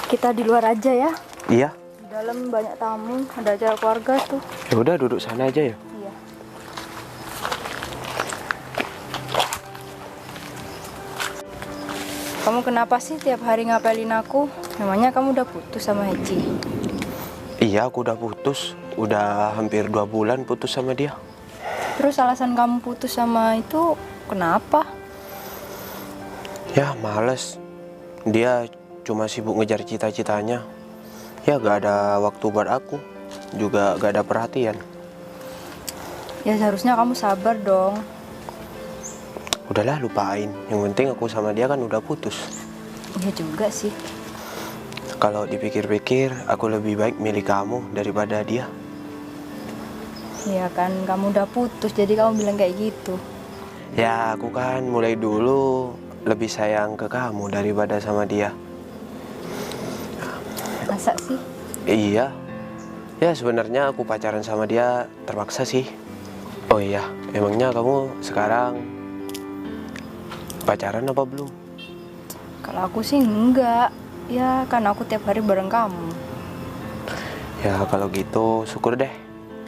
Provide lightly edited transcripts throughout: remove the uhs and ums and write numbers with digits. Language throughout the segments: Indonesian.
Kita di luar aja ya. Iya. Di dalam banyak tamu, ada acara keluarga tuh. Ya udah duduk sana aja ya. Iya. Kamu kenapa sih tiap hari ngapelin aku? Namanya kamu udah putus sama Heci. Iya, aku udah putus. Udah hampir 2 bulan putus sama dia. Terus alasan kamu putus sama itu kenapa? Ya, males. Dia cuma sibuk ngejar cita-citanya. Ya, gak ada waktu buat aku. Juga gak ada perhatian. Ya seharusnya kamu sabar dong. Udahlah, lupain. Yang penting aku sama dia kan udah putus. Iya juga sih. Kalau dipikir-pikir, aku lebih baik milih kamu daripada dia. Iya kan, kamu udah putus jadi kamu bilang kayak gitu. Ya, aku kan mulai dulu lebih sayang ke kamu daripada sama dia. Masa sih? Iya. Ya, sebenarnya aku pacaran sama dia terpaksa sih. Oh iya, emangnya kamu sekarang pacaran apa belum? Kalau aku sih enggak. Ya kan aku tiap hari bareng kamu. Ya, kalau gitu syukur deh.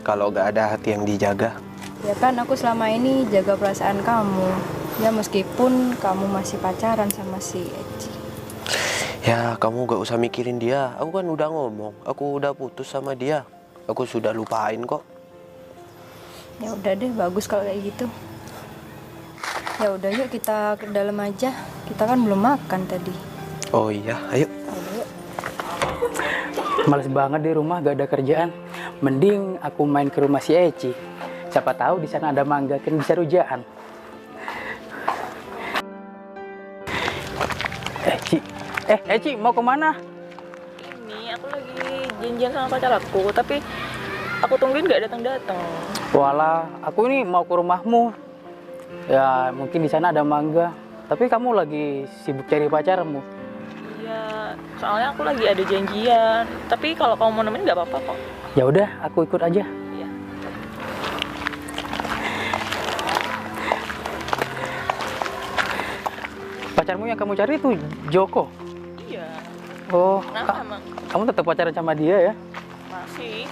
Kalau gak ada hati yang dijaga. Ya kan aku selama ini jaga perasaan kamu. Ya meskipun kamu masih pacaran sama si Eci. Ya, kamu gak usah mikirin dia. Aku kan udah ngomong, aku udah putus sama dia. Aku sudah lupain kok. Ya udah deh, bagus kalau kayak gitu. Ya udah yuk kita ke dalam aja. Kita kan belum makan tadi. Oh iya, ayo. Ayo yuk. Males banget di rumah, gak ada kerjaan. Mending aku main ke rumah si Eci. Siapa tahu di sana ada mangga, kan bisa rujaan. Eci, mau kemana? Ini aku lagi janjian sama pacar aku, tapi aku tungguin gak datang-datang. Walah, aku ini mau ke rumahmu. Ya, mungkin di sana ada mangga. Tapi kamu lagi sibuk cari pacarmu. Iya, soalnya aku lagi ada janjian. Tapi kalau kamu mau nemenin gak apa-apa kok. Ya udah, aku ikut aja. Iya. Pacarmu yang kamu cari itu Joko. Iya. Oh, Kenapa emang? kamu tetap pacaran sama dia ya? Masih.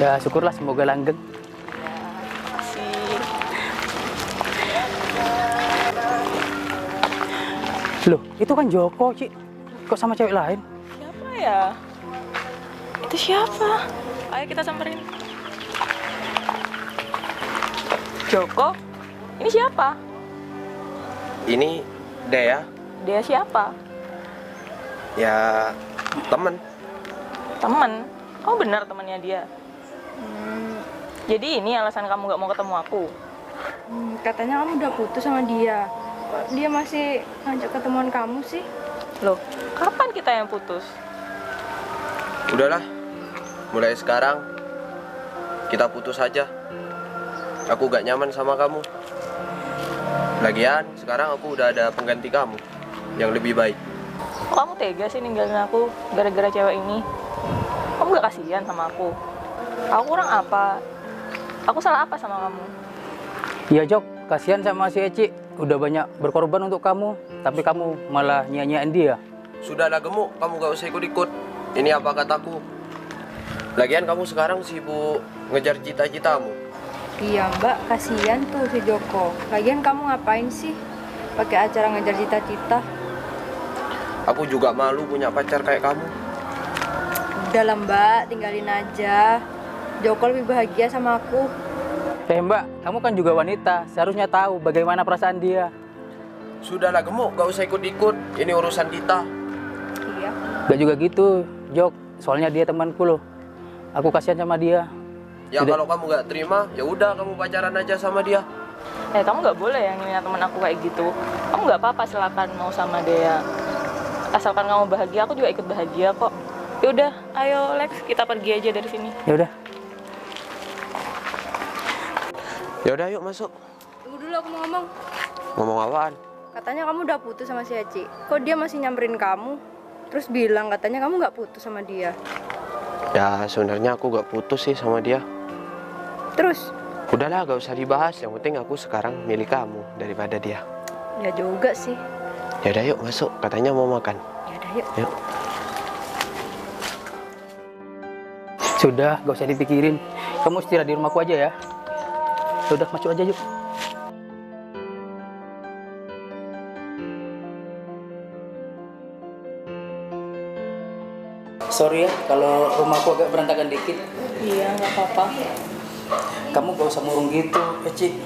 Ya, syukurlah, semoga langgeng. Ya, masih. Loh, itu kan Joko, Ci. Kok sama cewek lain? Siapa ya? Itu siapa? Ayo kita samperin. Joko? Ini siapa? Ini Dea. Dia siapa? Ya, temen. Temen? Kamu benar temannya dia? Jadi ini alasan kamu gak mau ketemu aku? Katanya kamu udah putus sama dia. Kok dia masih ngajak ketemuan kamu sih? Loh, kapan kita yang putus? Udahlah, mulai sekarang kita putus aja. Aku gak nyaman sama kamu. Lagian, sekarang aku udah ada pengganti kamu yang lebih baik. Kok kamu tega sih ninggalin aku gara-gara cewek ini? Kamu gak kasihan sama aku? Aku kurang apa? Aku salah apa sama kamu? Iya, Jok, kasihan sama si Eci. Udah banyak berkorban untuk kamu, tapi kamu malah nyanyiin dia. Sudahlah gemuk, kamu gak usah ikut-ikut. Ini apa kataku? Lagian kamu sekarang sibuk ngejar cita-citamu. Iya mbak, kasihan tuh si Joko. Lagian kamu ngapain sih pakai acara ngejar cita-cita? Aku juga malu punya pacar kayak kamu. Udah lah mbak, tinggalin aja. Joko lebih bahagia sama aku. Mbak, kamu kan juga wanita, seharusnya tahu bagaimana perasaan dia. Sudahlah gemuk, gak usah ikut-ikut. Ini urusan kita. Iya. Gak juga gitu, Jok. Soalnya dia temanku loh. Aku kasihan sama dia. Ya Tidak. kalau kamu gak terima, ya udah kamu pacaran aja sama dia. Kamu gak boleh yang ngina temen aku kayak gitu. Kamu gak apa-apa, silakan mau sama dia. Asalkan kamu bahagia, aku juga ikut bahagia kok. Yaudah, ayo Lex, kita pergi aja dari sini. Ya udah. Ya udah yuk masuk. Tunggu dulu aku mau ngomong. Ngomong apaan? Katanya kamu udah putus sama si Eci. Kok dia masih nyamperin kamu? Terus bilang katanya kamu nggak putus sama dia. Ya sebenarnya aku gak putus sih sama dia. Terus? Udahlah gak usah dibahas. Yang penting aku sekarang milik kamu daripada dia. Ya juga sih. Ya udah yuk masuk. Katanya mau makan. Ya udah yuk. Yuk. Sudah, gak usah dipikirin. Kamu istirahat di rumahku aja ya. Udah, masuk aja yuk. Sorry ya, kalau rumahku agak berantakan dikit. Iya, nggak apa-apa. Kamu gak usah murung gitu, Eci.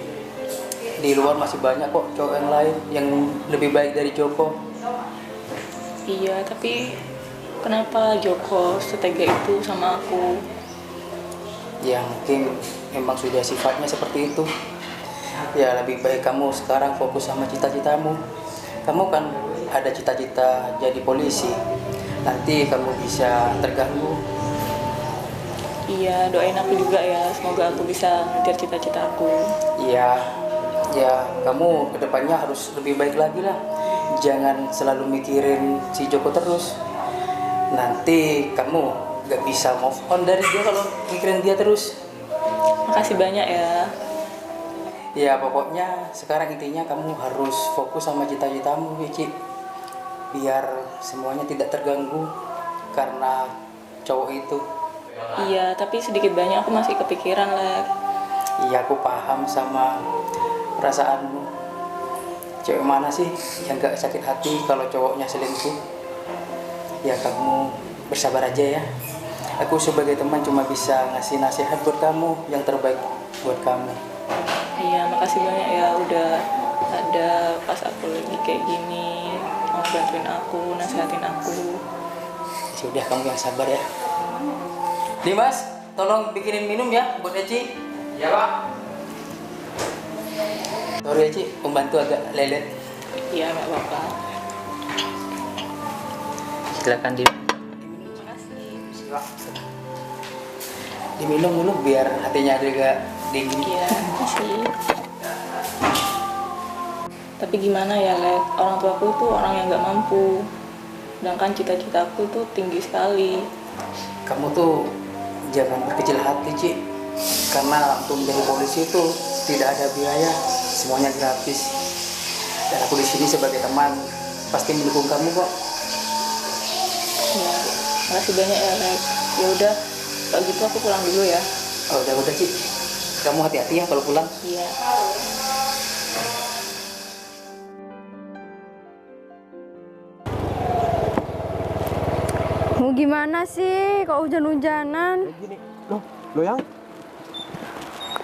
Di luar masih banyak kok cowok yang lain yang lebih baik dari Joko. Iya, tapi kenapa Joko setega itu sama aku? Ya mungkin memang sudah sifatnya seperti itu. Ya lebih baik kamu sekarang fokus sama cita-citamu. Kamu kan ada cita-cita jadi polisi. Nanti kamu bisa terganggu. Iya, doain aku juga ya. Semoga aku bisa ngejar cita-cita aku. Iya, ya kamu kedepannya harus lebih baik lagi lah. Jangan selalu mikirin si Joko terus. Nanti kamu gak bisa move on dari dia kalau mikirin dia terus. Makasih banyak ya. Ya pokoknya sekarang intinya kamu harus fokus sama cita-citamu, Ici. Biar semuanya tidak terganggu karena cowok itu. Iya, tapi sedikit banyak aku masih kepikiran, Lek. Iya, aku paham sama perasaanmu. Cewek mana sih yang gak sakit hati kalau cowoknya selingkuh? Ya kamu bersabar aja ya. Aku sebagai teman cuma bisa ngasih nasihat buat kamu, yang terbaik buat kamu. Iya, makasih banyak ya udah ada pas aku lagi kayak gini, mau bantuin aku, nasihatin aku. Sudah, kamu yang sabar ya. Dimas, tolong bikinin minum ya buat Eci. Ya Pak. Sorry Eci, pembantu agak lelet. Iya, nggak apa-apa. Silakan Makasih. diminum dulu biar hatinya agak dingin. Iya, makasih. Tapi gimana ya, Lek? Orang tuaku itu orang yang nggak mampu. Sedangkan cita-citaku tuh tinggi sekali. Kamu tuh jangan berkecil hati, Ci. Karena untuk menjadi polisi itu tidak ada biaya, semuanya gratis. Dan aku di sini sebagai teman pasti mendukung kamu kok. Ya, makasih banyak ya, Lek. Ya udah, kalau gitu aku pulang dulu ya. Oh, udah Ci. Kamu hati-hati ya kalau pulang. Iya. Mau gimana sih? Kok hujan-hujanan? Gini, lo yang?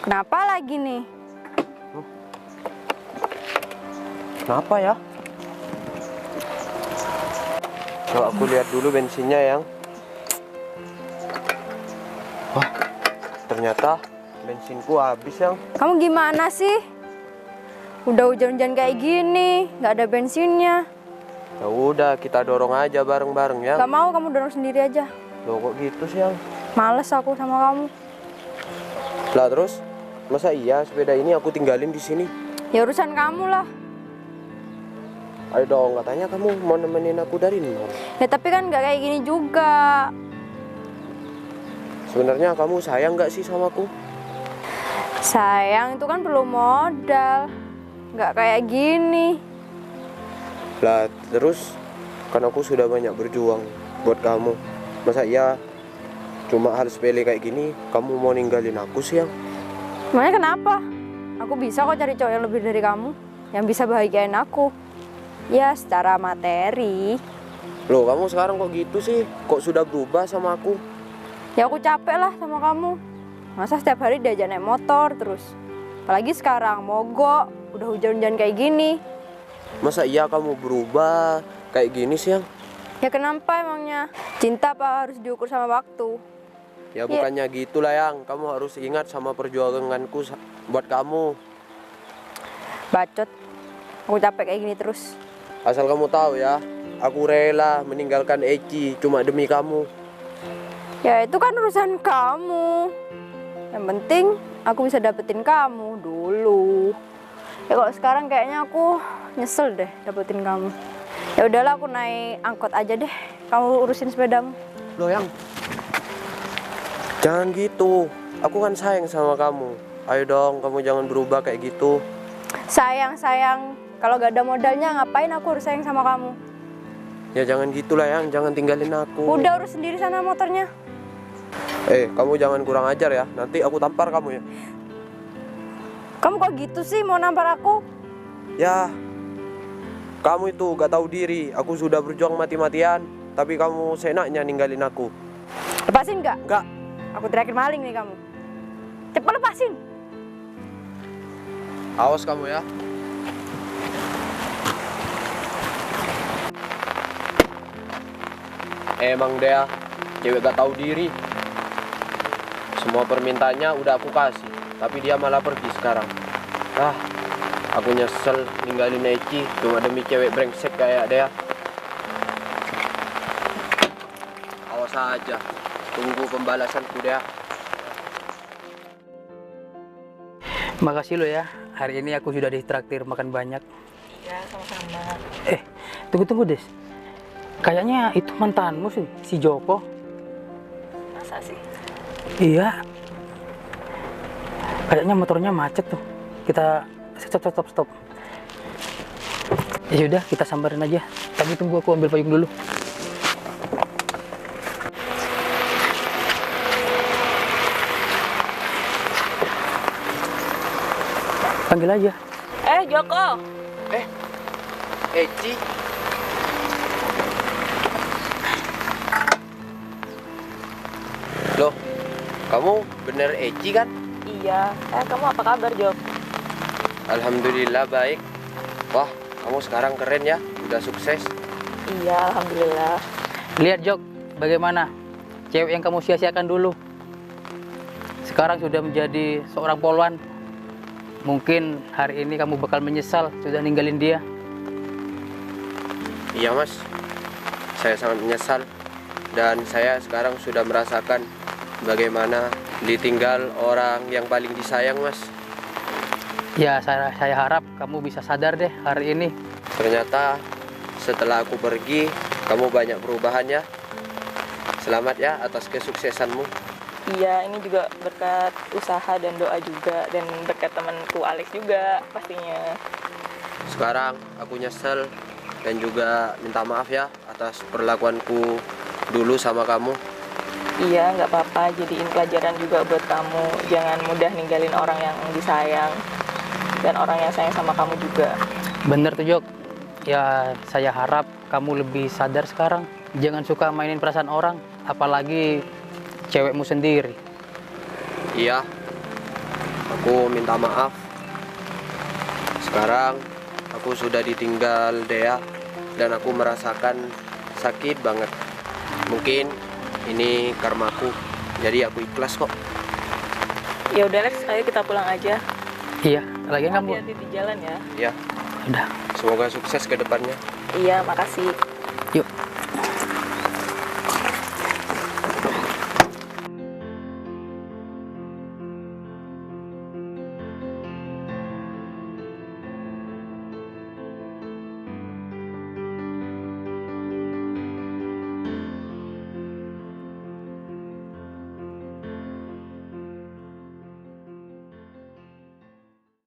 Kenapa lagi nih? Kenapa ya? Coba aku lihat dulu bensinnya yang. Wah, ternyata bensinku habis yang. Kamu gimana sih? Udah hujan-hujan kayak gini, nggak ada bensinnya. Ya udah, kita dorong aja bareng-bareng ya. Gak mau, kamu dorong sendiri aja. Loh kok gitu sih yang? Males aku sama kamu. Lah terus, masa iya sepeda ini aku tinggalin di sini? Ya urusan kamu lah. Ayo dong, katanya kamu mau nemenin aku dari nol. Ya tapi kan nggak kayak gini juga. Sebenarnya kamu sayang nggak sih sama aku? Sayang itu kan perlu modal. Nggak kayak gini. Lah terus, kan aku sudah banyak berjuang buat kamu. Masa iya cuma hal sepele kayak gini kamu mau ninggalin aku sih yang? Emangnya kenapa? Aku bisa kok cari cowok yang lebih dari kamu, yang bisa bahagiain aku. Ya secara materi. Loh kamu sekarang kok gitu sih? Kok sudah berubah sama aku? Ya aku capek lah sama kamu. Masa setiap hari diajak naik motor terus. Apalagi sekarang mogok, udah hujan-hujan kayak gini. Masa iya kamu berubah kayak gini sih yang? Ya kenapa emangnya? Cinta apa harus diukur sama waktu? Ya bukannya gitulah yang. Kamu harus ingat sama perjuanganku buat kamu. Bacot. Aku capek kayak gini terus. Asal kamu tahu ya, aku rela meninggalkan Eci cuma demi kamu. Ya itu kan urusan kamu. Yang penting aku bisa dapetin kamu dulu. Ya kalau sekarang kayaknya aku nyesel deh dapetin kamu. Ya udahlah aku naik angkot aja deh. Kamu urusin sepedamu. Loh yang, jangan gitu. Aku kan sayang sama kamu. Ayo dong, kamu jangan berubah kayak gitu. Sayang. Kalau gak ada modalnya ngapain aku harus sayang sama kamu? Ya jangan gitulah yang, jangan tinggalin aku. Udah urus sendiri sana motornya. Kamu jangan kurang ajar ya. Nanti aku tampar kamu ya. Kamu kok gitu sih mau nampar aku? Ya, kamu itu gak tahu diri. Aku sudah berjuang mati-matian, tapi kamu seenaknya ninggalin aku. Lepasin nggak? Enggak. Aku teriakin maling nih kamu. Cepet lepasin. Awas kamu ya. Emang dia cewek gak tahu diri. Semua permintaannya udah aku kasih, tapi dia malah pergi sekarang. Aku nyesel ninggalin Eci cuma demi cewek brengsek kayak dia. Awas aja, tunggu pembalasanku dia. Makasih lo ya, hari ini aku sudah ditraktir makan banyak. Iya, sama-sama. Tunggu Des. Kayaknya itu mantanmu sih, si Joko. Masa sih? Iya. Kayaknya motornya macet tuh. Kita stop. Ya sudah, kita sambarin aja. Tapi tunggu aku ambil payung dulu. Panggil aja. Joko. Eci. Loh, kamu bener Eci kan? Iya. Kamu apa kabar, Jok? Alhamdulillah baik. Wah, kamu sekarang keren ya, udah sukses. Iya, alhamdulillah. Lihat Jok, bagaimana cewek yang kamu sia-siakan dulu sekarang sudah menjadi seorang polwan. Mungkin hari ini kamu bakal menyesal sudah ninggalin dia. Iya mas, saya sangat menyesal. Dan saya sekarang sudah merasakan bagaimana ditinggal orang yang paling disayang mas. Ya saya harap kamu bisa sadar deh hari ini. Ternyata setelah aku pergi, kamu banyak perubahan ya. Selamat ya atas kesuksesanmu. Iya, ini juga berkat usaha dan doa juga, dan berkat temanku Alex juga pastinya. Sekarang aku nyesel dan juga minta maaf ya atas perlakuanku dulu sama kamu. Iya, nggak apa-apa, jadiin pelajaran juga buat kamu. Jangan mudah ninggalin orang yang disayang dan orang yang sayang sama kamu juga. Bener tuh Jok. Ya saya harap kamu lebih sadar sekarang. Jangan suka mainin perasaan orang, apalagi cewekmu sendiri. Iya, aku minta maaf. Sekarang aku sudah ditinggal Dea dan aku merasakan sakit banget. Mungkin ini karmaku, jadi aku ikhlas kok. Ya udah Lex, ayo kita pulang aja. Iya, lagi kamu. Hati-hati di jalan ya. Ya, Udah, semoga sukses ke depannya. Iya, makasih. yuk.